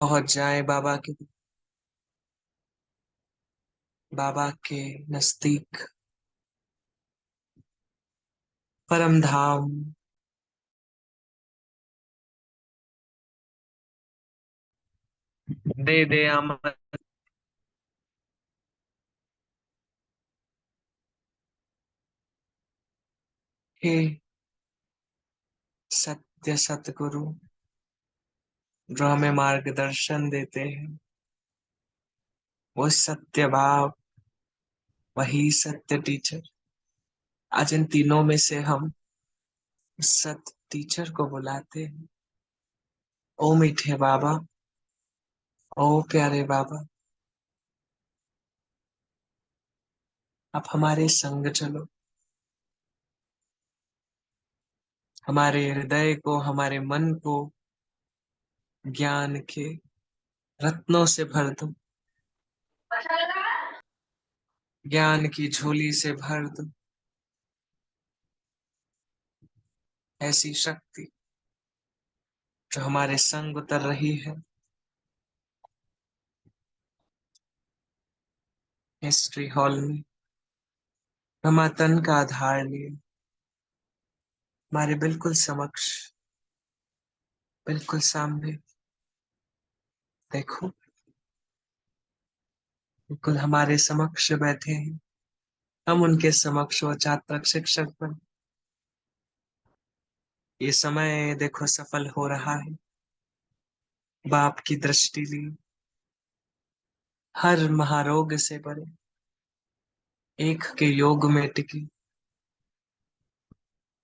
पहुंच जाए बाबा के नजदीक, परम धाम। दे दे अमन, हे सत्य सतगुरु, जो हमें मार्गदर्शन देते हैं, वो सत्य भाव, वही सत्य टीचर। आज इन तीनों में से हम सत्य टीचर को बुलाते हैं। ओ मीठे बाबा, ओ प्यारे बाबा, आप हमारे संग चलो, हमारे हृदय को, हमारे मन को ज्ञान के रत्नों से भर दो, ज्ञान की झोली से भर दो। ऐसी शक्ति जो हमारे संग उतर रही है हिस्ट्री हॉल में, रमातन का आधार लिए हमारे बिल्कुल समक्ष, बिल्कुल सामने। देखो, बिल्कुल हमारे समक्ष बैठे हैं। हम उनके समक्ष वो चात्रक शिक्षक बन। ये समय देखो सफल हो रहा है। बाप की दृष्टि ली, हर महारोग से परे, एक के योग में टिकी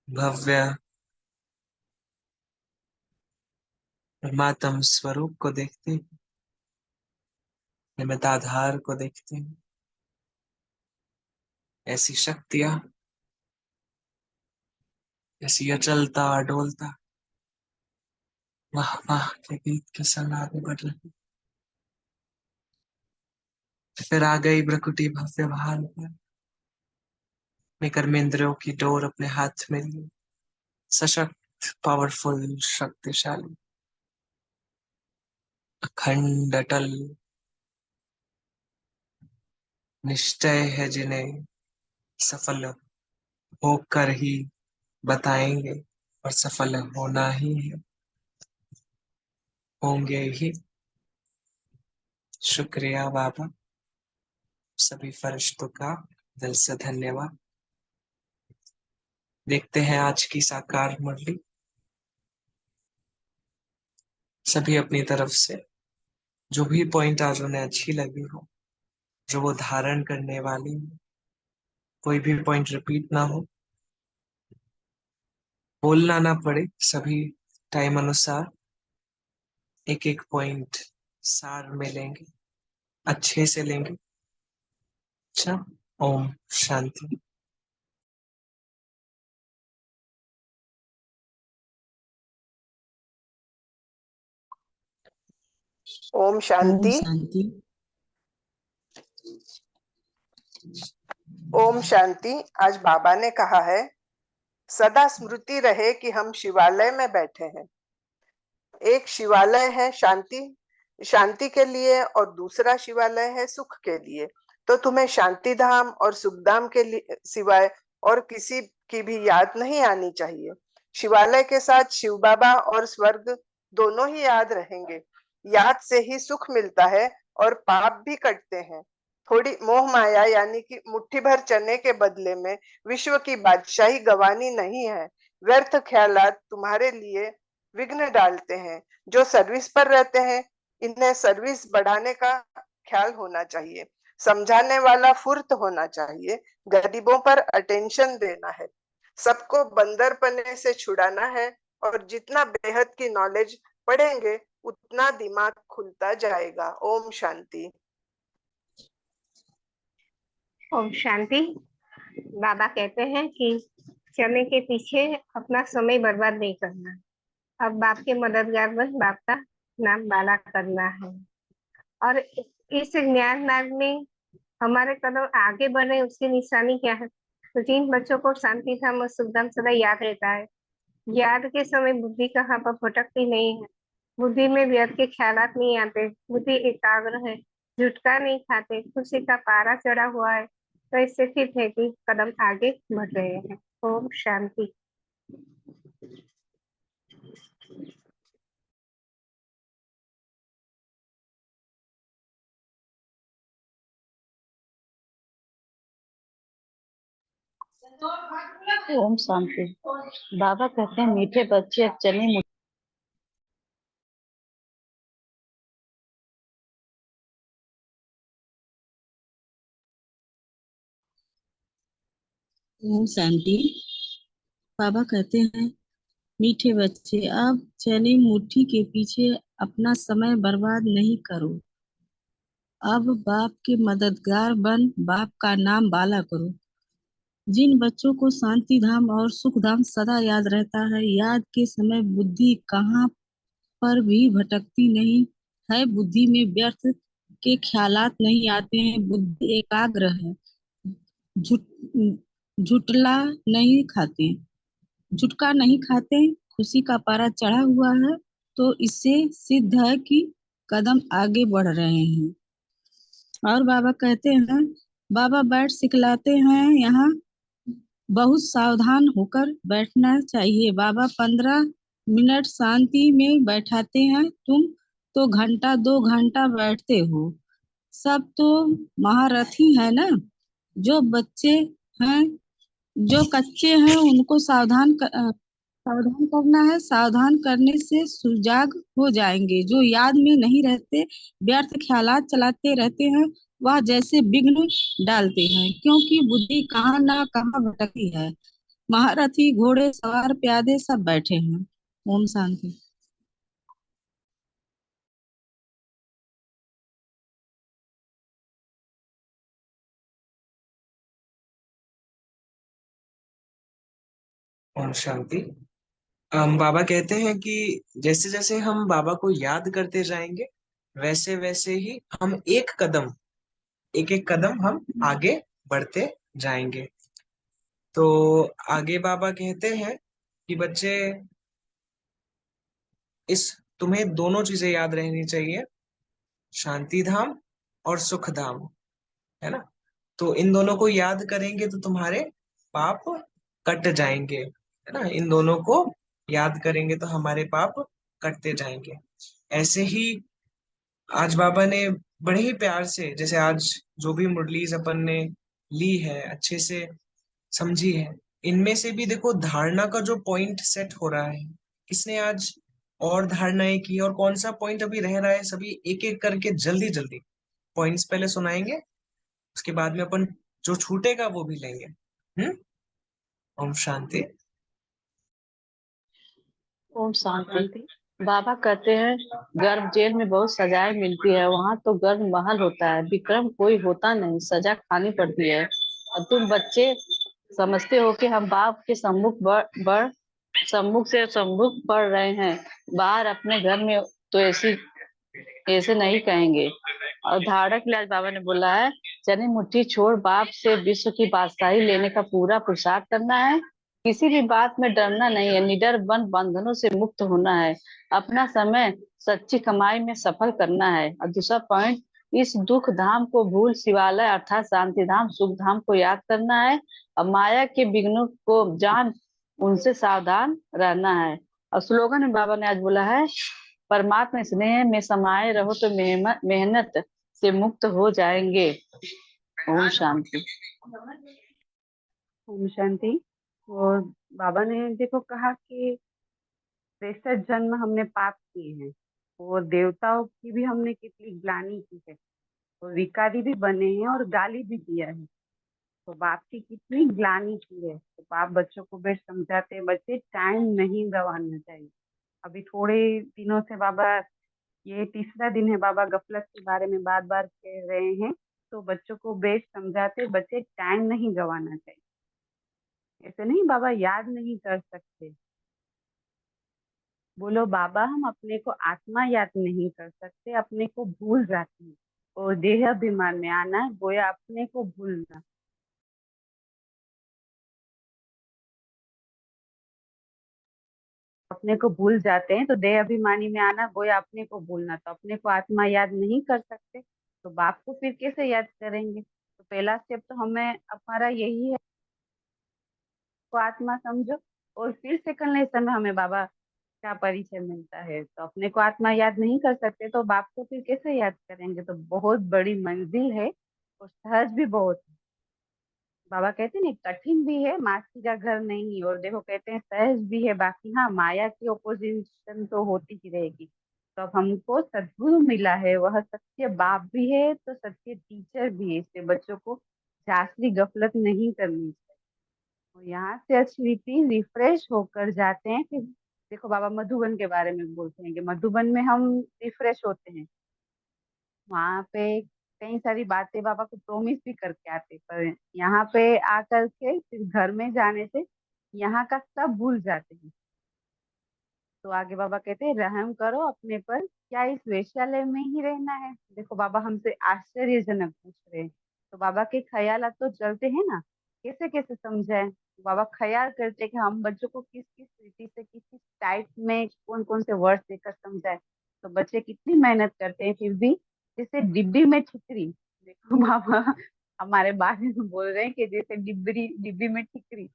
भव्य परमात्म स्वरूप को देखते हैं, निमित्ताधार को देखते हैं। ऐसी शक्तियां, ऐसी अचलता अडोलता, वाह वाह के गीत के संग आगे बढ़ रही। फिर आ गई भ्रकुटी भव्य भाल पर, अपने कर्मेंद्रियों की डोर अपने हाथ में ली, सशक्त, पावरफुल, शक्तिशाली, अखंड, अटल निश्चय है जिन्हें सफल होकर ही बताएंगे, और सफल होना ही है, होंगे ही। शुक्रिया बाबा, सभी फरिश्तों का दिल से धन्यवाद। देखते हैं आज की साकार मुरली। सभी अपनी तरफ से जो भी पॉइंट आज उन्हें अच्छी लगी हो, जो वो धारण करने वाली हो, कोई भी पॉइंट रिपीट ना हो, बोलना ना पड़े, सभी टाइम अनुसार एक एक पॉइंट सार में लेंगे, अच्छे से लेंगे। अच्छा, ओम शांति। ओम ओम शांति। शांति। ओम शांति। आज बाबा ने कहा है, सदा स्मृति रहे कि हम शिवालय में बैठे हैं। एक शिवालय है शांति शांति के लिए और दूसरा शिवालय है सुख के लिए। तो तुम्हें शांति धाम और सुख धाम के लिए सिवाय और किसी की भी याद नहीं आनी चाहिए। शिवालय के साथ शिव बाबा और स्वर्ग दोनों ही याद रहेंगे। याद से ही सुख मिलता है और पाप भी कटते हैं। थोड़ी मोह माया यानी कि मुट्ठी भर चने के बदले में विश्व की बादशाही गंवानी नहीं है। व्यर्थ ख्यालात तुम्हारे लिए विघ्न डालते हैं। जो सर्विस पर रहते हैं, इन्हें सर्विस बढ़ाने का ख्याल होना चाहिए। समझाने वाला फुर्त होना चाहिए। गरीबों पर अटेंशन देना है। सबको बंदरपने से छुड़ाना है। और जितना बेहद की नॉलेज पढ़ेंगे, उतना दिमाग खुलता जाएगा। ओम शांति। ओम शांति। बाबा कहते हैं कि चने के पीछे अपना समय बर्बाद नहीं करना। अब बाप के मददगार बन बाप का नाम बाला करना है। और इस ज्ञान मार्ग में हमारे कदम आगे बढ़े, उसकी निशानी क्या है? तो जिन बच्चों को शांति धाम और सुखधाम सदा याद रहता है, याद के समय बुद्धि कहाँ पर भटकती नहीं है, बुद्धि में व्यर्थ के ख्यालात नहीं आते, बुद्धि एकाग्र है, झुटका नहीं खाते, खुशी का पारा चढ़ा हुआ है, तो इससे ठीक है कि कदम आगे बढ़ रहे हैं। ओम शांति। ओम शांति। बाबा कहते हैं मीठे बच्चे अब चले ओम शांति। बाबा कहते हैं मीठे बच्चे अब चने मुट्ठी के पीछे अपना समय बर्बाद नहीं करो। अब बाप के मददगार बन बाप का नाम बाला करो। जिन बच्चों को शांति धाम और सुख धाम सदा याद रहता है, याद के समय बुद्धि कहाँ पर भी भटकती नहीं है, बुद्धि में व्यर्थ के ख्यालात नहीं आते हैं, बुद्धि एकाग्र है, झुट झुटला नहीं खाते, झुटका नहीं खाते, खुशी का पारा चढ़ा हुआ है, तो इससे सिद्ध है कि कदम आगे बढ़ रहे हैं। और बाबा कहते हैं, बाबा बैठ सिखलाते हैं, यहाँ बहुत सावधान होकर बैठना चाहिए। बाबा 15 मिनट शांति में बैठाते हैं, तुम तो घंटा 2 घंटा बैठते हो। सब तो महारथी है ना। जो बच्चे हैं, जो कच्चे हैं, उनको सावधान करना है। सावधान करने से सुजाग हो जाएंगे। जो याद में नहीं रहते, व्यर्थ ख्यालात चलाते रहते हैं, वह जैसे विघ्न डालते हैं, क्योंकि बुद्धि कहाँ ना कहाँ भटकी है। महारथी, घोड़े सवार, प्यादे सब बैठे हैं। ओम शांति। ओम शांति। बाबा कहते हैं कि जैसे जैसे हम बाबा को याद करते जाएंगे, वैसे वैसे ही हम एक एक कदम हम आगे बढ़ते जाएंगे। तो आगे बाबा कहते हैं कि बच्चे, इस तुम्हें दोनों चीजें याद रहनी चाहिए, शांति धाम और सुख धाम, है ना। तो इन दोनों को याद करेंगे तो तुम्हारे पाप कट जाएंगे, है ना। इन दोनों को याद करेंगे तो हमारे पाप कटते जाएंगे। ऐसे ही आज बाबा ने बड़े ही प्यार से, जैसे आज जो भी मुरलीज अपन ने ली है, अच्छे से समझी है, इनमें से भी देखो धारणा का जो पॉइंट सेट हो रहा है, किसने आज और धारणाएं की और कौन सा पॉइंट अभी रह रहा है, सभी एक एक करके जल्दी जल्दी पॉइंट्स पहले सुनाएंगे, उसके बाद में अपन जो छूटेगा वो भी लेंगे। ओम शांति। ओम शांति। बाबा कहते हैं गर्भ जेल में बहुत सजाएं मिलती है, वहां तो गर्भ महल होता है, विक्रम कोई होता नहीं, सजा खानी पड़ती है। और तुम बच्चे समझते हो कि हम बाप के सम्मुख से सम्मुख पढ़ रहे हैं, बाहर अपने घर में तो ऐसे नहीं कहेंगे। और धारक के लिए आज बाबा ने बोला है, चने मुट्ठी छोड़ बाप से विश्व की बादशाही लेने का पूरा पुरुषार्थ करना है। किसी भी बात में डरना नहीं है, निडर बन बंधनों से मुक्त होना है, अपना समय सच्ची कमाई में सफल करना है। और दूसरा पॉइंट, इस दुख धाम को भूल शिवालय अर्थात शांति धाम सुख धाम को याद करना है, और माया के विघ्नों को जान उनसे सावधान रहना है। और स्लोगन में बाबा ने आज बोला है, परमात्मा स्नेह में समाये रहो तो मेहनत से मुक्त हो जाएंगे। ओम शांति। ओम शांति। और बाबा ने देखो कहा कि 63 जन्म हमने पाप किए हैं, और देवताओं की भी हमने कितनी ग्लानि की है, और विकारी भी बने हैं और गाली भी दिया है। तो बाप की कितनी ग्लानि की है। तो बाप बच्चों को बेस्ट समझाते हैं, बच्चे टाइम नहीं गंवाना चाहिए। अभी थोड़े दिनों से बाबा, ये तीसरा दिन है, बाबा गफलत के बारे में बार बार कह रहे हैं। तो बच्चों को बेस्ट समझाते, बच्चे टाइम नहीं गंवाना चाहिए। ऐसे नहीं बाबा याद नहीं कर सकते, बोलो बाबा हम अपने को आत्मा याद नहीं कर सकते, अपने को भूल जाते हैं। और देह अभिमान में आना है, गोया अपने को भूलना। अपने को भूल जाते हैं। तो देह अभिमानी में आना गोया अपने को भूलना, तो अपने को आत्मा याद नहीं कर सकते तो बाप को फिर कैसे याद करेंगे। तो पहला स्टेप तो हमें हमारा यही है, को आत्मा समझो। और फिर सेकंड लेसन में हमें बाबा का परिचय मिलता है। तो अपने को आत्मा याद नहीं कर सकते तो बाप को फिर कैसे याद करेंगे। तो बहुत बड़ी मंजिल है और सहज भी बहुत है। बाबा कहते हैं ना, कठिन भी है, मासी का घर नहीं। और देखो कहते हैं सहज भी है, बाकी हाँ माया की ओपोजिशन तो होती ही रहेगी। तो अब हमको सद्गुरु मिला है, वह सत्य बाप भी है तो सत्य टीचर भी है। इससे बच्चों को जासरी गफलत नहीं करनी चाहिए। और यहाँ से अच्छी रीति रिफ्रेश होकर जाते हैं। फिर देखो बाबा मधुबन के बारे में बोलते हैं कि मधुबन में हम रिफ्रेश होते हैं। वहां पे कई सारी बातें बाबा को प्रॉमिस भी करके आते, पर यहाँ पे आकर के फिर घर में जाने से यहाँ का सब भूल जाते हैं। तो आगे बाबा कहते हैं रहम करो अपने पर, क्या इस वेश्यालय में ही रहना है। देखो बाबा हमसे आश्चर्यजनक पूछ रहे हैं। तो बाबा के ख्याल तो चलते हैं ना, कैसे कैसे समझाएं। बाबा ख्याल करते हैं कि हम बच्चों को किस किस रीति से किस किस टाइप में कौन कौन से वर्ड देकर समझाएं। तो बच्चे कितनी मेहनत करते हैं फिर भी, जैसे डिब्बी में ठिकरी। देखो बाबा हमारे बारे में बोल रहे हैं कि जैसे डिब्बी डिब्बी में ठिकरी।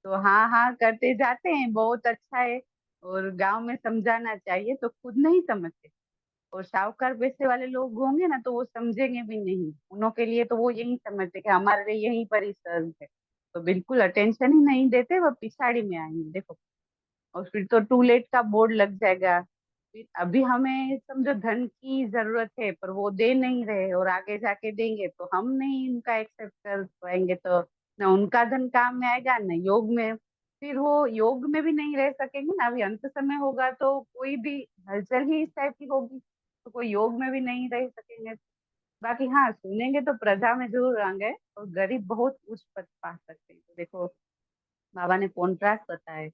तो हाँ हाँ करते जाते हैं, बहुत अच्छा है। और गांव में समझाना चाहिए तो खुद नहीं समझते। और साहूकार पैसे वाले लोग होंगे ना तो वो समझेंगे भी नहीं, उन्हों के लिए तो वो यही समझते कि हमारे लिए यहीं पर ही सर्व है। तो बिल्कुल अटेंशन ही नहीं देते, वो पिछाड़ी में आएंगे देखो। और फिर तो टू लेट का बोर्ड लग जाएगा। फिर अभी हमें समझो धन की जरूरत है पर वो दे नहीं रहे, और आगे जाके देंगे तो हम नहीं उनका एक्सेप्ट कर पाएंगे। तो ना उनका धन काम में आएगा ना योग में। फिर वो योग में भी नहीं रह सकेंगे ना, अभी अंत समय होगा तो कोई भी हलचल ही इस टाइप की होगी, तो कोई योग में भी नहीं रह सकेंगे। बाकी हाँ सुनेंगे तो प्रजा में जरूर आएंगे, और गरीब बहुत उच्च पद पा सकते हैं। तो देखो बाबा ने कॉन्ट्रास्ट बताया।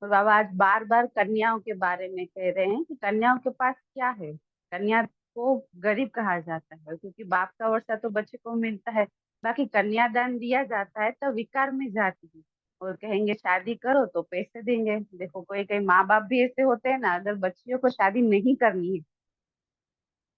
और बाबा आज बार बार कन्याओं के बारे में कह रहे हैं कि कन्याओं के पास क्या है। कन्या को गरीब कहा जाता है क्योंकि बाप का वर्षा तो बच्चे को मिलता है। बाकी कन्यादान दिया जाता है तो विकार में जाती है, और कहेंगे शादी करो तो पैसे देंगे। देखो कोई कोई माँ बाप भी ऐसे होते हैं ना, अगर बच्चियों को शादी नहीं करनी है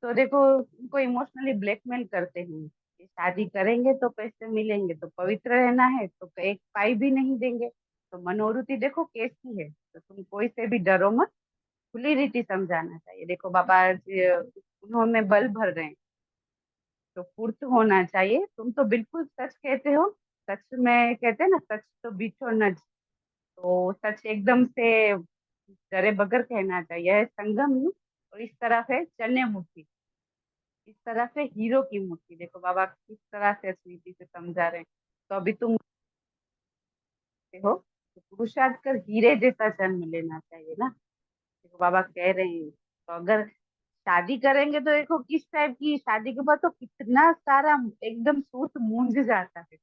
तो देखो उनको इमोशनली ब्लैकमेल करते हैं कि शादी करेंगे तो पैसे मिलेंगे, तो पवित्र रहना है तो एक पाई भी नहीं देंगे। तो मनोवृत्ति देखो कैसी है। तो तुम कोई से भी डरो मत, खुली रीति समझाना चाहिए। देखो बाबा उन्होंने बल भर रहे हैं तो फुर्त होना चाहिए। तुम तो बिल्कुल सच कहते हो, सच में कहते हैं ना सच तो बीचो नच। तो सच एकदम से डरे बगैर कहना चाहिए। है संगम युग और इस तरफ है चन्य मूर्ति, इस तरह से हीरो की मूर्ति। देखो बाबा किस तरह से स्मृति से समझा रहे हैं। तो अभी तुम हो तो पुरुषार्थ कर हीरे जैसा जन्म लेना चाहिए ना। देखो बाबा कह रहे हैं तो अगर शादी करेंगे तो देखो किस टाइप की शादी के बाद तो कितना सारा एकदम सूत मूंझ जाता है।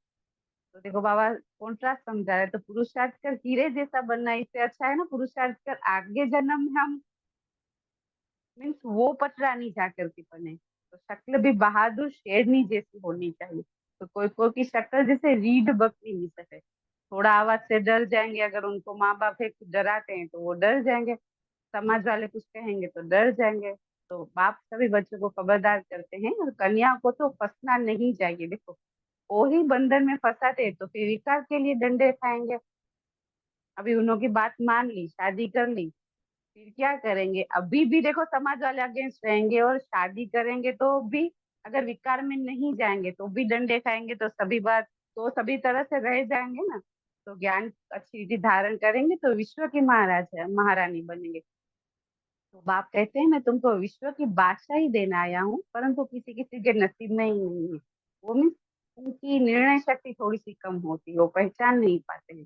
तो देखो बाबा कॉन्ट्रास्ट समझा रहे हैं। तो पुरुषार्थ कर हीरे जैसा बनना इससे अच्छा है ना, पुरुषार्थ कर आगे जन्म में हम मीन्स वो पटरानी जा करके बने। तो शक्ल भी बहादुर शेरनी जैसी होनी चाहिए। तो कोई कोई की शक्ल जैसे रीढ़ बकरी नहीं सके, थोड़ा आवाज से डर जाएंगे। अगर उनको माँ बाप है कुछ डराते हैं तो वो डर जाएंगे, समाज वाले कुछ कहेंगे तो डर जाएंगे। तो बाप सभी बच्चों को खबरदार करते हैं। और कन्या को तो फंसना नहीं चाहिए। देखो वो ही बंधन में फंसाते हैं तो फिर विकार के लिए डंडे खाएंगे। अभी उन्हों की बात मान ली, शादी कर ली, फिर क्या करेंगे। अभी भी देखो समाज वाले अगेंस्ट रहेंगे, और शादी करेंगे तो भी अगर विकार में नहीं जाएंगे तो भी डंडे खाएंगे। तो सभी बात तो सभी तरह से रह जाएंगे ना। तो ज्ञान अच्छी रीति धारण करेंगे तो विश्व की महाराज महारानी बनेंगे। तो बाप कहते हैं मैं तुमको विश्व की बादशाही देने आया हूँ, परंतु किसी किसी के नसीब में ही नहीं है। वो मीन्स उनकी निर्णय शक्ति थोड़ी सी कम होती है, वो पहचान नहीं पाते हैं।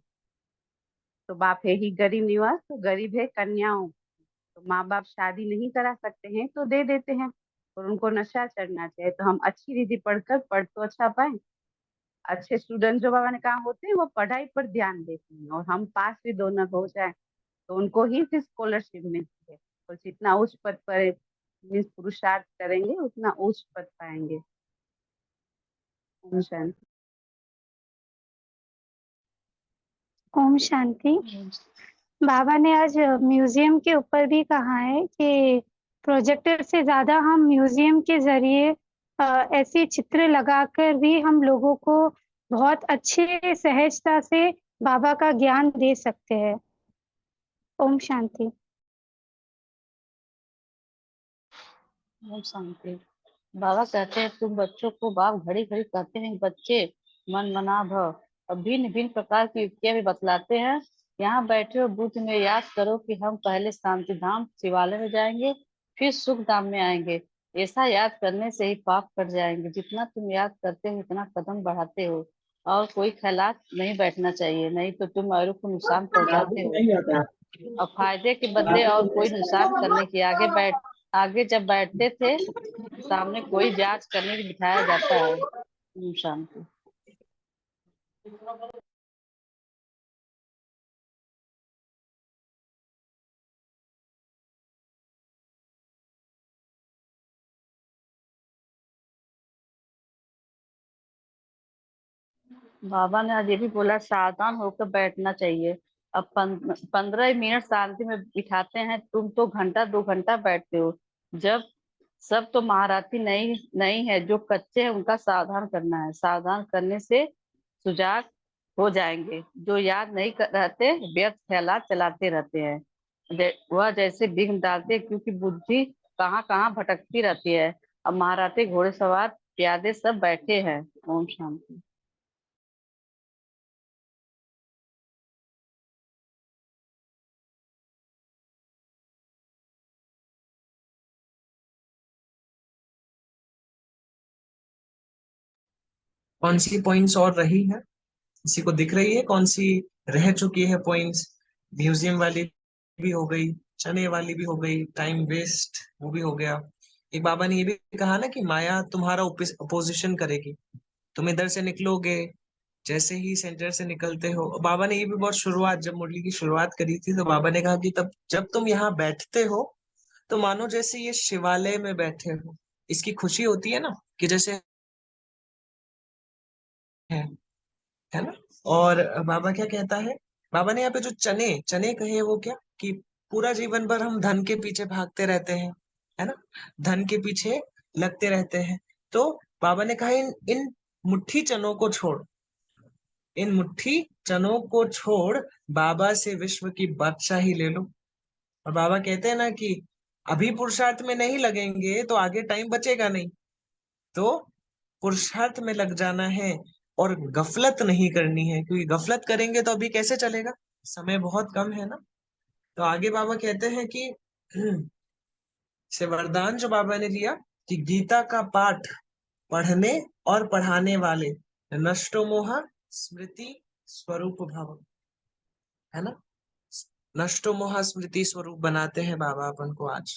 तो बाप है ही गरीब निवास, तो गरीब है कन्याओं। तो माँ बाप शादी नहीं करा सकते हैं तो दे देते हैं, और उनको नशा चढ़ना चाहिए। तो हम अच्छी रीति पढ़कर पढ़ तो अच्छा पाए। अच्छे स्टूडेंट जो बाबा ने कहा होते हैं वो पढ़ाई पर ध्यान देते हैं, और हम पास भी दोनों हो जाए तो उनको ही फिर स्कॉलरशिप मिलती है। और जितना उच्च पद पर मीन्स पुरुषार्थ करेंगे उतना उच्च पद पाएंगे। ओम शांति। ओम शांति। बाबा ने आज म्यूजियम के ऊपर भी कहा है कि प्रोजेक्टर से ज्यादा हम म्यूजियम के जरिए ऐसी चित्र लगाकर भी हम लोगों को बहुत अच्छे सहजता से बाबा का ज्ञान दे सकते हैं। ओम शांति। ओम शांति। बाबा कहते हैं तुम बच्चों को बाप घड़ी घड़ी कहते हैं बच्चे मन मना भव, और भिन्न भिन्न प्रकार की युक्तियां भी बतलाते हैं। यहाँ बैठे हो बुद्ध में याद करो कि हम पहले शांति धाम शिवालय में जाएंगे, फिर सुख धाम में आएंगे। ऐसा याद करने से ही पाप कट जाएंगे। जितना तुम याद करते हो उतना कदम बढ़ाते हो, और कोई ख्यालात नहीं बैठना चाहिए, नहीं तो तुम औरों को नुकसान पहुंचाते हो, और फायदे के बदले और कोई नुकसान करने के आगे जब बैठते थे सामने कोई जांच करने के बिठाया जाता है। ओम शांति। बाबा ने आज ये भी बोला सावधान होकर बैठना चाहिए। अब 15 मिनट शांति में बिठाते हैं, तुम तो घंटा 2 घंटा बैठते हो। जब सब तो महारथी नहीं नहीं है, जो कच्चे हैं उनका सावधान करना है। सावधान करने से सुजाग हो जाएंगे। जो याद नहीं रहते व्यर्थ ख्यालात चलाते रहते हैं। वह जैसे विघ्न डालते हैं, क्योंकि बुद्धि कहाँ कहाँ भटकती रहती है। अब महारथी घोड़ेसवार प्यादे सब बैठे हैं। ओम शांति। कौन सी पॉइंट्स और रही है? किसी को दिख रही है कौन सी रह चुकी है पॉइंट्स? म्यूजियम वाली भी हो गई, चने वाली भी हो गई, टाइम वेस्ट वो भी हो गया। एक बाबा ने ये भी कहा ना कि माया तुम्हारा अपोजिशन करेगी। तुम इधर से निकलोगे, जैसे ही सेंटर से निकलते हो। बाबा ने ये भी बहुत शुरुआत, जब मुरली की शुरुआत करी थी तो बाबा ने कहा कि तब जब तुम यहाँ बैठते हो तो मानो जैसे ये शिवालय में बैठे हो। इसकी खुशी होती है ना कि जैसे है है ना। और बाबा क्या कहता है, बाबा ने यहाँ पे जो चने चने कहे वो क्या, कि पूरा जीवन भर हम धन के पीछे भागते रहते हैं, है ना, धन के पीछे लगते रहते हैं। तो बाबा ने कहा इन मुट्ठी चनों को छोड़, इन मुट्ठी चनों को छोड़ बाबा से विश्व की बादशाही ले लो। और बाबा कहते हैं ना कि अभी पुरुषार्थ में नहीं लगेंगे तो आगे टाइम बचेगा नहीं। तो पुरुषार्थ में लग जाना है और गफलत नहीं करनी है, क्योंकि गफलत करेंगे तो अभी कैसे चलेगा, समय बहुत कम है ना। तो आगे बाबा कहते हैं कि से वरदान जो बाबा ने लिया कि गीता का पाठ पढ़ने और पढ़ाने वाले नष्टो मोहा स्मृति स्वरूप भव, है ना। नष्टो मोहा स्मृति स्वरूप बनाते हैं बाबा अपन को आज,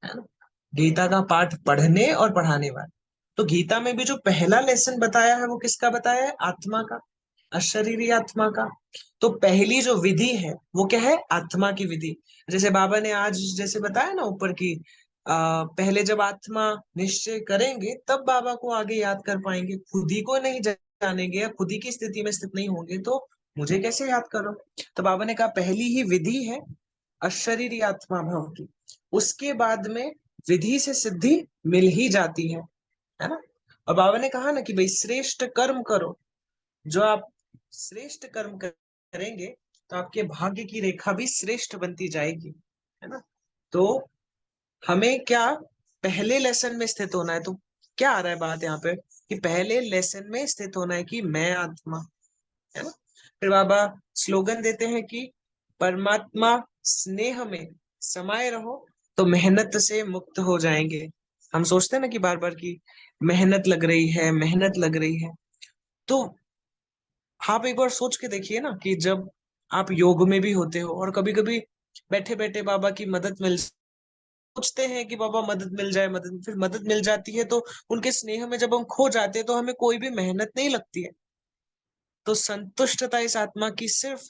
है ना। गीता का पाठ पढ़ने और पढ़ाने वाले। तो गीता में भी जो पहला लेसन बताया है वो किसका बताया है? आत्मा का, अशरीरी आत्मा का। तो पहली जो विधि है वो क्या है? आत्मा की विधि। जैसे बाबा ने आज जैसे बताया ना ऊपर की, पहले जब आत्मा निश्चय करेंगे तब बाबा को आगे याद कर पाएंगे। खुद ही को नहीं जानेंगे या खुद ही की स्थिति में स्थित नहीं होंगे तो मुझे कैसे याद करो। तो बाबा ने कहा पहली ही विधि है अशरीरी आत्मा भव की। उसके बाद में विधि से सिद्धि मिल ही जाती है ना। और बाबा ने कहा ना कि भाई श्रेष्ठ कर्म करो। जो आप श्रेष्ठ कर्म करेंगे तो आपके भाग्य की रेखा भी श्रेष्ठ बनती जाएगी, है ना। तो हमें क्या पहले लेसन में स्थित होना है। तो क्या आ रहा है बात यहाँ पे कि पहले लेसन में स्थित होना है कि मैं आत्मा, है ना। फिर बाबा स्लोगन देते हैं कि परमात्मा स्नेह में समाये रहो तो मेहनत से मुक्त हो जाएंगे। हम सोचते हैं ना कि बार बार की मेहनत लग रही है, मेहनत लग रही है। तो आप एक बार सोच के देखिए ना कि जब आप योग में भी होते हो और कभी कभी बैठे बैठे बाबा की मदद मिल, सोचते हैं कि बाबा मदद मिल जाए, मदद, फिर मदद मिल जाती है तो उनके स्नेह में जब हम खो जाते हैं तो हमें कोई भी मेहनत नहीं लगती है। तो संतुष्टता इस आत्मा की सिर्फ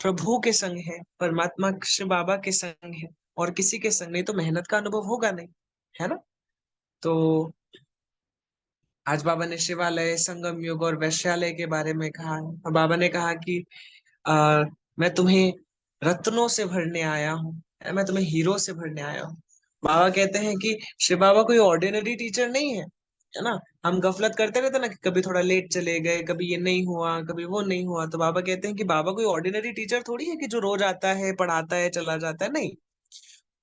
प्रभु के संग है, परमात्मा श्री बाबा के संग है, और किसी के संग नहीं। तो मेहनत का अनुभव होगा नहीं, है ना। तो आज बाबा ने शिवालय, संगम युग और वैश्यालय के बारे में कहा है। और बाबा ने कहा कि मैं तुम्हें रत्नों से भरने आया हूँ, मैं तुम्हें हीरो से भरने आया हूँ। बाबा कहते हैं कि शिव बाबा कोई ऑर्डिनरी टीचर नहीं है ना। हम गफलत करते रहते ना कि कभी थोड़ा लेट चले गए, कभी ये नहीं हुआ, कभी वो नहीं हुआ। तो बाबा कहते हैं कि बाबा कोई ऑर्डिनरी टीचर थोड़ी है कि जो रोज आता है, पढ़ाता है, चला जाता है, नहीं।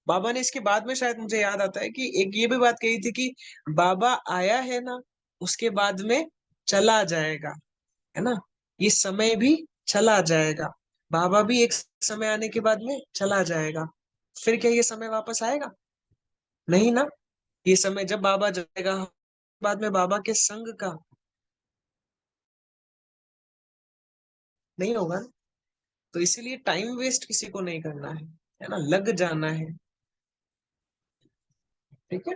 बाबा ने इसके बाद में, शायद मुझे याद आता है कि एक ये भी बात कही थी कि बाबा आया है ना, उसके बाद में चला जाएगा, है ना। ये समय भी चला जाएगा, बाबा भी एक समय आने के बाद में चला जाएगा। फिर क्या ये समय वापस आएगा? नहीं ना। ये समय जब बाबा जाएगा, बाद में बाबा के संग का नहीं होगा ना। तो इसीलिए टाइम वेस्ट किसी को नहीं करना है ना, लग जाना है। ठीक है।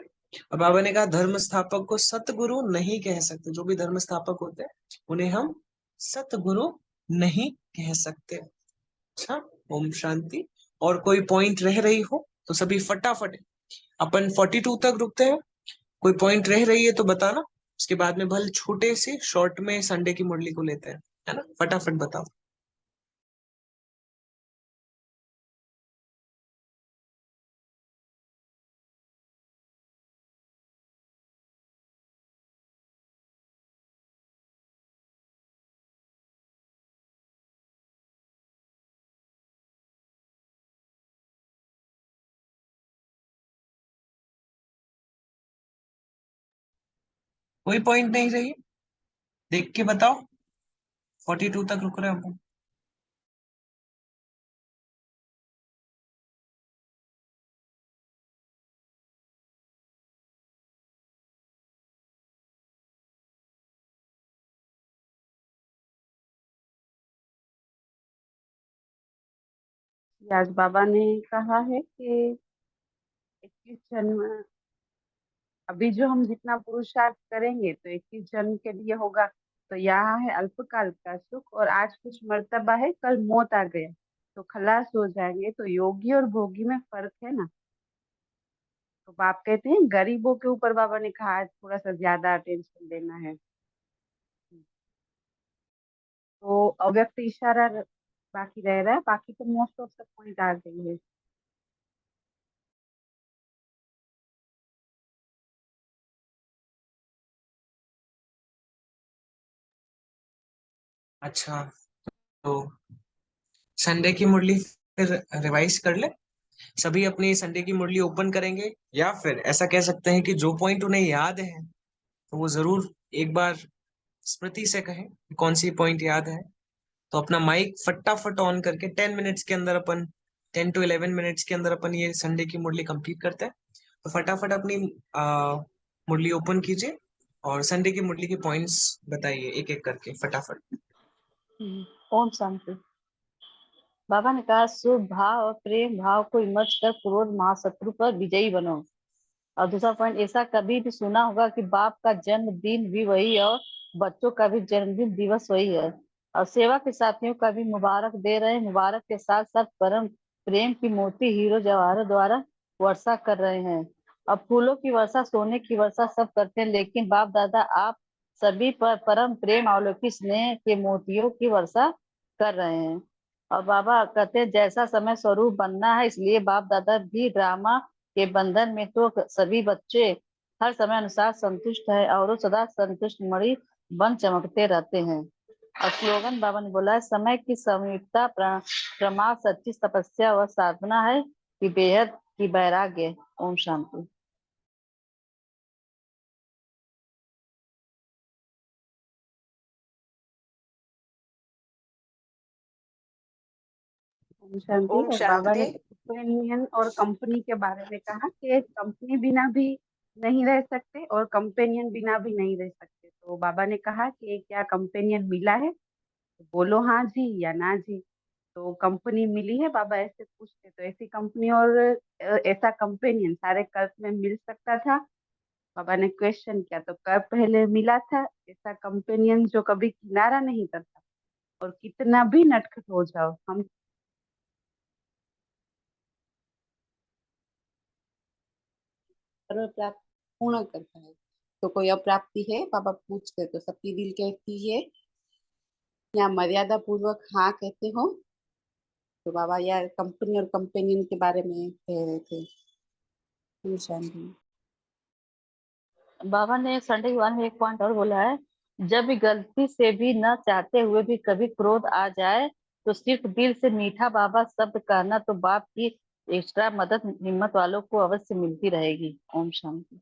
अब बाबा ने कहा धर्म स्थापक को सतगुरु नहीं कह सकते। जो भी धर्म स्थापक होते हैं उन्हें हम सतगुरु नहीं कह सकते। अच्छा, ओम शांति। और कोई पॉइंट रह रही हो तो सभी फटाफट, अपन 42 तक रुकते हैं। कोई पॉइंट रह रही है तो बताना, उसके बाद में भले छोटे से शॉर्ट में संडे की मुरली को लेते हैं, है ना। फटाफट बताओ। कोई पॉइंट नहीं रही, देख के बताओ। 42 तक रुक रहे हो। आज बाबा ने कहा है कि 21 जन्म, अभी जो हम जितना पुरुषार्थ करेंगे तो 21 जन्म के लिए होगा। तो यहाँ है अल्पकाल का सुख, और आज कुछ मर्तबा है, कल मौत आ गया तो खलास हो जाएंगे। तो योगी और भोगी में फर्क है ना। तो बाप कहते हैं गरीबों के ऊपर बाबा ने कहा आज थोड़ा सा ज्यादा अटेंशन देना है। तो अव्यक्त इशारा बाकी रह रहा है, बाकी तो मोस्ट ऑफ द पॉइंट आ गई है। अच्छा, तो संडे की मुरली फिर रिवाइज कर ले। सभी अपनी संडे की मुरली ओपन करेंगे, या फिर ऐसा कह सकते हैं कि जो पॉइंट उन्हें याद है तो वो जरूर एक बार स्मृति से कहें कि कौन सी पॉइंट याद है। तो अपना माइक फटाफट ऑन करके 10 मिनट्स के अंदर अपन, 10 to 11 मिनट्स के अंदर अपन ये संडे की मुरली कंप्लीट करते हैं। तो फटाफट अपनी मुरली ओपन कीजिए और संडे की मुरली के पॉइंट्स बताइए एक एक करके फटाफट। ओम शांति। बाबा ने कहा शुभ भाव और प्रेम भाव को विमर्श कर क्रोध महाशत्रु पर विजयी बनो। और दूसरा पॉइंट, ऐसा कभी भी सुना होगा कि बाप का जन्मदिन भी वही है और बच्चों का भी जन्मदिन दिवस वही है, और सेवा के साथियों का भी मुबारक दे रहे हैं। मुबारक के साथ साथ परम प्रेम की मोती हीरो जवाहरों द्वारा वर्षा कर रहे हैं। अब फूलों की वर्षा, सोने की वर्षा सब करते हैं, लेकिन बाप दादा आप सभी पर परम प्रेम अलौकिक स्नेह के मोतियों की वर्षा कर रहे हैं। और बाबा कहते हैं जैसा समय स्वरूप बनना है, इसलिए बाप दादा भी ड्रामा के बंधन में तो सभी बच्चे हर समय अनुसार संतुष्ट है और वो सदा संतुष्ट मणि बन चमकते रहते हैं। और स्लोगन बाबा ने बोला है, समय की संयुक्ता प्रमाद सच्ची तपस्या व साधना है कि बेहद की वैराग्य। ओम शांति। ओम शांति। ओम और बाबा ने शांति। ओपिनियन और कंपनी के बारे में कहा कि कंपनी बिना भी नहीं रह सकते और कंपेनियन बिना भी नहीं रह सकते। तो बाबा ने कहा कि क्या कंपेनियन मिला है, तो बोलो हाँ जी या ना जी। तो कंपनी मिली है, बाबा ऐसे पूछते। तो ऐसी कंपनी और ऐसा कंपेनियन सारे कल्प में मिल सकता था। बाबा ने क्वेश्चन किया, तो कब पहले मिला था ऐसा कंपेनियन जो कभी किनारा नहीं करता, और कितना भी नटखट हो जाओ हम सर्व प्राप्त पूर्ण करता है। तो कोई अप्राप्ति है बाबा पूछते तो सबकी दिल कहती है या मर्यादा पूर्वक हाँ कहते हो। तो बाबा यार कंपनी और कंपेनियन के बारे में कह रहे थे। ओम शांति। बाबा ने संडे के में एक पॉइंट और बोला है, जब भी गलती से भी न चाहते हुए भी कभी क्रोध आ जाए तो सिर्फ दिल से मीठा बाबा शब्द कहना, तो बाप की एक्स्ट्रा मदद हिम्मत वालों को अवश्य मिलती रहेगी। ओम शांति।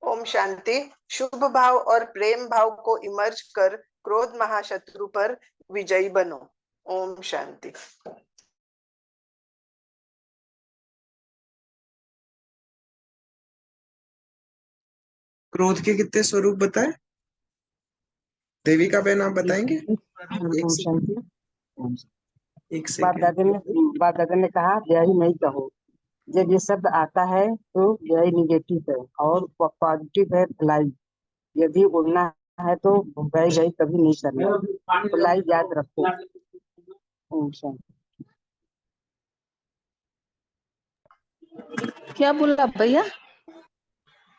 ओम शांति। शुभ भाव और प्रेम भाव को इमर्ज कर क्रोध महाशत्रु पर विजयी बनो। ओम शांति। क्रोध के कितने स्वरूप बताए? देविका बहन आप बताएंगे? ओम शांति। एक बाप दादा ने कहा व्यय नहीं कहो। जब ये शब्द आता है तो व्यय निगेटिव है और पॉजिटिव है भलाई। यदि उड़ना है तो व्यय व्यय कभी नहीं करना, भलाई याद रखो। ओम शांति। क्या बोला भैया?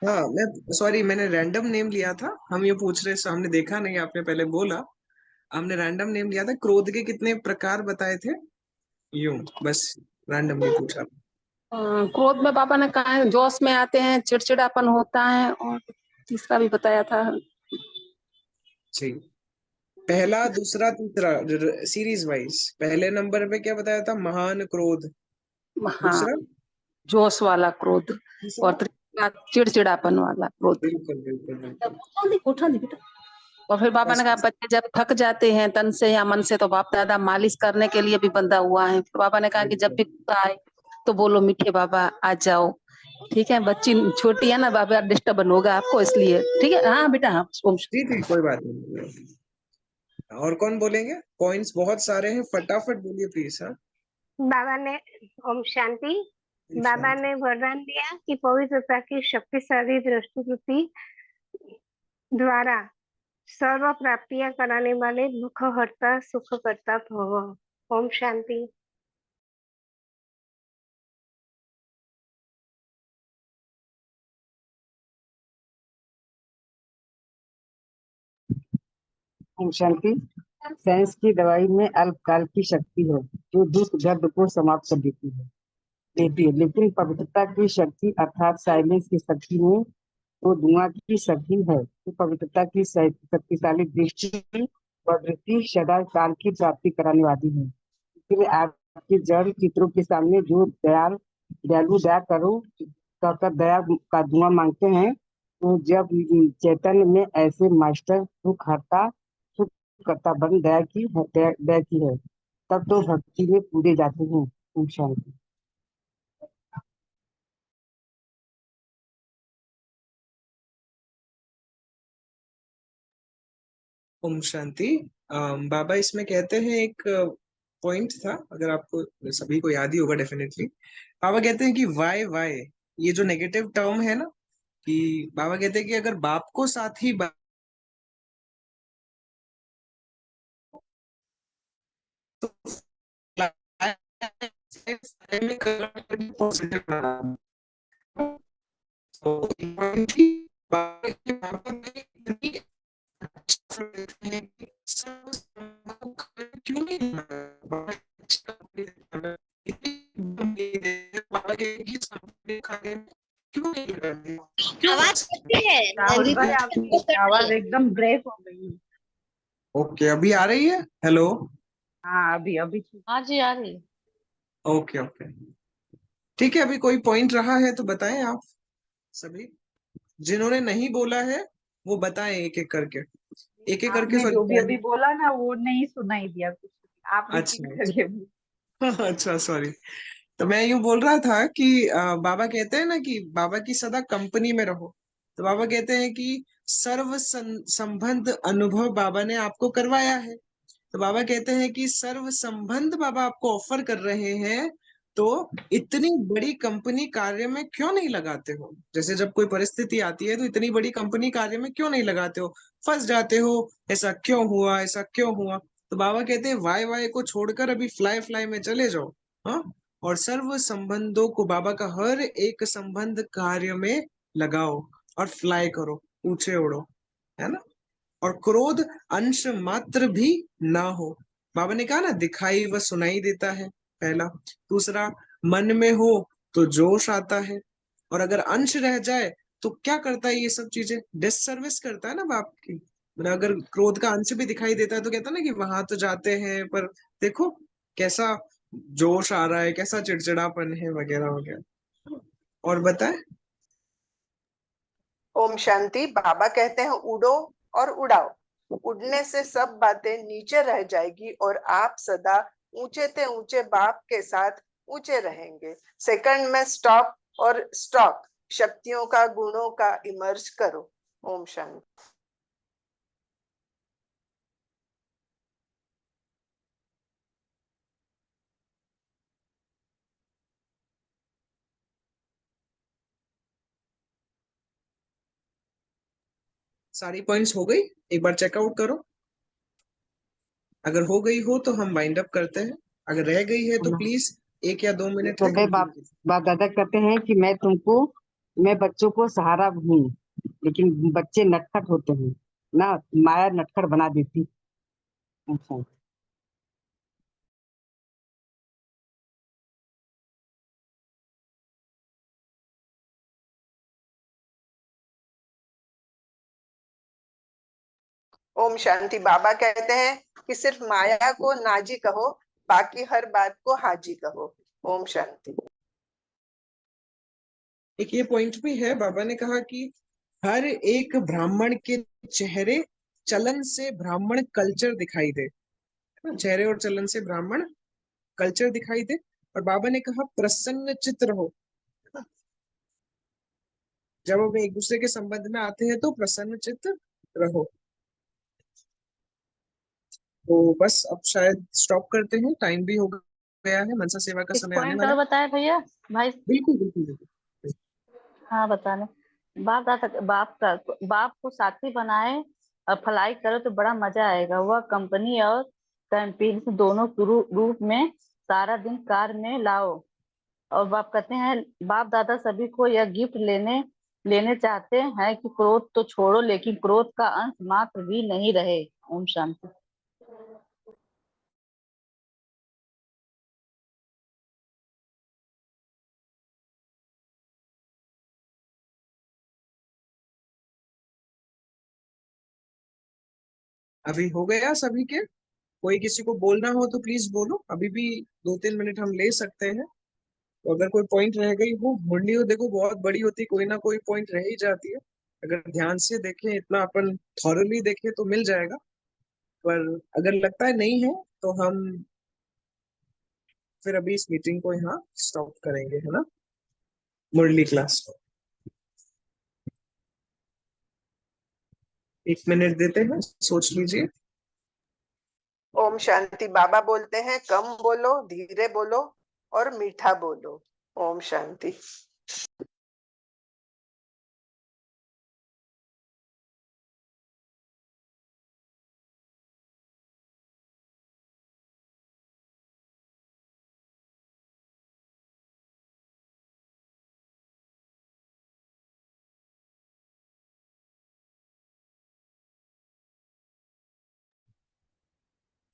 हाँ, मैं सॉरी, मैंने रैंडम नेम लिया था। हम ये पूछ रहे, हमने देखा नहीं, आपने पहले बोला, हमने रैंडम नेम लिया था। क्रोध के कितने प्रकार बताए थे? यूं बस रैंडमली पूछा। क्रोध में पापा ने कहा है जोश में आते हैं, चिड़चिड़ापन होता है, और तीसरा भी बताया था। जी, पहला, दूसरा, तीसरा सीरीज वाइज। पहले नंबर पे क्या बताया था? महान क्रोध। हाँ, दूसरा जोश वाला क्रोध, और तीसरा चिड़चिड़ापन वाला क्रोध। बिल्कुल बिल्कुल। उठा दी बेटा। और फिर पापा ने कहा बच्चे जब थक जाते हैं तन से या मन से तो बाप दादा मालिश करने के लिए भी बंधा हुआ है। तो पापा ने कहा कि जब भी गुस्सा आए तो बोलो मीठे बाबा आ जाओ। ठीक है, बच्ची छोटी है ना बाबा, डिस्टर्बन होगा आपको, इसलिए ठीक है। हाँ बेटा, हाँ। जी जी, कोई बात नहीं। और कौन बोलेंगे? पॉइंट्स बहुत सारे हैं, फटाफट बोलिए प्लीज। सर बाबा ने ओम शांति। बाबा ने वरदान दिया कि पवित्रता की शक्तिशाली दृष्टि द्वारा सर्व प्राप्तियां कराने वाले दुख हरता सुख करता भव। ओम शांति। ओम शांति। साइंस की दवाई में अल्पकाल की शक्ति है जो दुख दर्द को समाप्त कर देती है, लेकिन पवित्रता की शक्ति अर्थात साइलेंस की शक्ति में वो धुआं की शक्ति है। तो पवित्रता की शक्तिशाली दृष्टि व वृत्ति सदा काल की प्राप्ति कराने वाली है। इसलिए आपके जड़ चित्रों के सामने जो दयालु दया करो कहकर दया का धुआं मांगते हैं, तो जब चैतन्य में ऐसे मास्टर सुख करता बन दया की है, तब तो भक्ति में पूरे जाते हैं। ओम शांति। ओम शांति। बाबा इसमें कहते हैं, एक पॉइंट था, अगर आपको सभी को याद ही होगा डेफिनेटली। बाबा कहते हैं कि वाई वाई, ये जो नेगेटिव टर्म है ना, कि बाबा कहते हैं कि अगर बाप को साथ ही तो क्यों नहीं आवाज कैसी है? राहुल भाई आपकी आवाज एकदम ब्रेक हो गई है। ओके, अभी आ रही है? हेलो। हाँ अभी अभी। हाँ जी, आ रही है। ओके ओके, ठीक है। अभी कोई पॉइंट रहा है तो बताएं आप सभी। जिन्होंने नहीं बोला है वो बताएं एक एक करके, एक एक करके। आपने जो भी अभी बोला ना वो नहीं सुनाई दिया कुछ। आप अच्छा रिपीट करिए। अच्छा, सॉरी। तो मैं यूं बोल रहा था कि बाबा कहते हैं ना कि बाबा की सदा कंपनी में रहो। तो बाबा कहते हैं कि सर्व संबंध अनुभव बाबा ने आपको करवाया है। तो बाबा कहते हैं कि सर्व संबंध बाबा आपको ऑफर कर रहे हैं, तो इतनी बड़ी कंपनी कार्य में क्यों नहीं लगाते हो? जैसे जब कोई परिस्थिति आती है तो इतनी बड़ी कंपनी कार्य में क्यों नहीं लगाते हो? फंस जाते हो, ऐसा क्यों हुआ, ऐसा क्यों हुआ? तो बाबा कहते हैं वाई वाई को छोड़कर अभी फ्लाई फ्लाई में चले जाओ। हाँ, और सर्व संबंधों को, बाबा का हर एक संबंध कार्य में लगाओ और फ्लाई करो, ऊंचे उड़ो, है ना? और क्रोध अंश मात्र भी ना हो। बाबा ने कहा ना, दिखाई व सुनाई देता है, पहला। दूसरा, मन में हो तो जोश आता है, और अगर अंश रह जाए तो क्या करता है, ये सब चीजें डिससर्विस करता है ना बाप की। मतलब अगर क्रोध का अंश भी दिखाई देता है तो कहता है ना कि वहां तो जाते हैं, पर देखो कैसा जोश आ रहा है, कैसा चिड़चिड़ापन है, वगैरह वगैरह। और बताए। ओम शांति। बाबा कहते हैं उड़ो और उड़ाओ। उड़ने से सब बातें नीचे रह जाएगी और आप सदा ऊंचे ते ऊंचे बाप के साथ ऊंचे रहेंगे। सेकंड में स्टॉप और स्टॉक शक्तियों का, गुणों का इमर्ज करो। ओम शांति। सारी पॉइंट्स हो गई? एक बार चेकआउट करो। अगर हो गई हो तो हम वाइंड अप करते हैं, अगर रह गई है तो प्लीज 1 या 2 मिनट है सुबह बाप दादा कहते हैं कि मैं बच्चों को सहारा हूँ, लेकिन बच्चे नटखट होते हैं ना, माया नटखट बना देती। अच्छा। ओम शांति। बाबा कहते हैं कि सिर्फ माया को नाजी कहो, बाकी हर बात को हाजी कहो। ओम शांति। एक ये पॉइंट भी है, बाबा ने कहा कि हर एक ब्राह्मण के चेहरे चलन से ब्राह्मण कल्चर दिखाई दे, चेहरे और चलन से ब्राह्मण कल्चर दिखाई दे। और बाबा ने कहा प्रसन्न चित्त रहो। जब हम एक दूसरे के संबंध में आते हैं तो प्रसन्न चित्त रहो। तो बस अब शायद स्टॉप करते हैं, टाइम भी हो गया है, मनसा सेवा का एक समय आने पॉइंट वाला और है। बताए भैया भाई। बिल्कुल बिल्कुल बिल्कुल। हाँ बताने। बाप को साथी बनाए और फलाई करो तो बड़ा मजा आएगा। वह कंपनी और कैंपेन दोनों रूप में सारा दिन कार में लाओ। और बाप कहते हैं, बाप दादा सभी को यह गिफ्ट लेने लेने चाहते हैं कि क्रोध तो छोड़ो, लेकिन क्रोध का अंश मात्र भी नहीं रहे। ओम शांति। अभी हो गया सभी के? कोई किसी को बोलना हो तो प्लीज बोलो, अभी भी 2-3 मिनट हम ले सकते हैं। तो अगर कोई पॉइंट रह गई हो, मुरली हो देखो बहुत बड़ी होती, कोई ना कोई पॉइंट रह ही जाती है। अगर ध्यान से देखें, इतना अपन थॉरली देखें तो मिल जाएगा। पर अगर लगता है नहीं है तो हम फिर अभी इस मीटिंग को यहाँ स्टॉप करेंगे, है ना, मुरली क्लास को। 1 मिनट देते हैं, सोच लीजिए। ओम शांति। बाबा बोलते हैं कम बोलो, धीरे बोलो और मीठा बोलो। ओम शांति।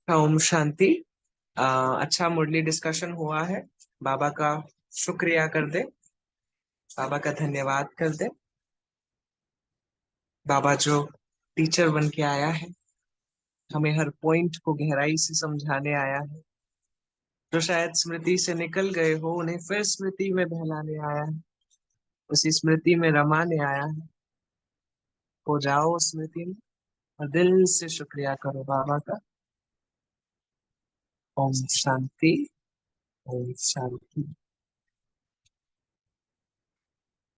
ओम शांति। अच्छा मुरली डिस्कशन हुआ है, बाबा का शुक्रिया कर दे, बाबा का धन्यवाद कर दे। बाबा जो टीचर बन के आया है, हमें हर पॉइंट को गहराई से समझाने आया है। जो शायद स्मृति से निकल गए हो, उन्हें फिर स्मृति में बहलाने आया है, उसी स्मृति में रमाने आया है। हो जाओ स्मृति में और दिल से शुक्रिया करो बाबा का। ओम शांति। ओम शांति।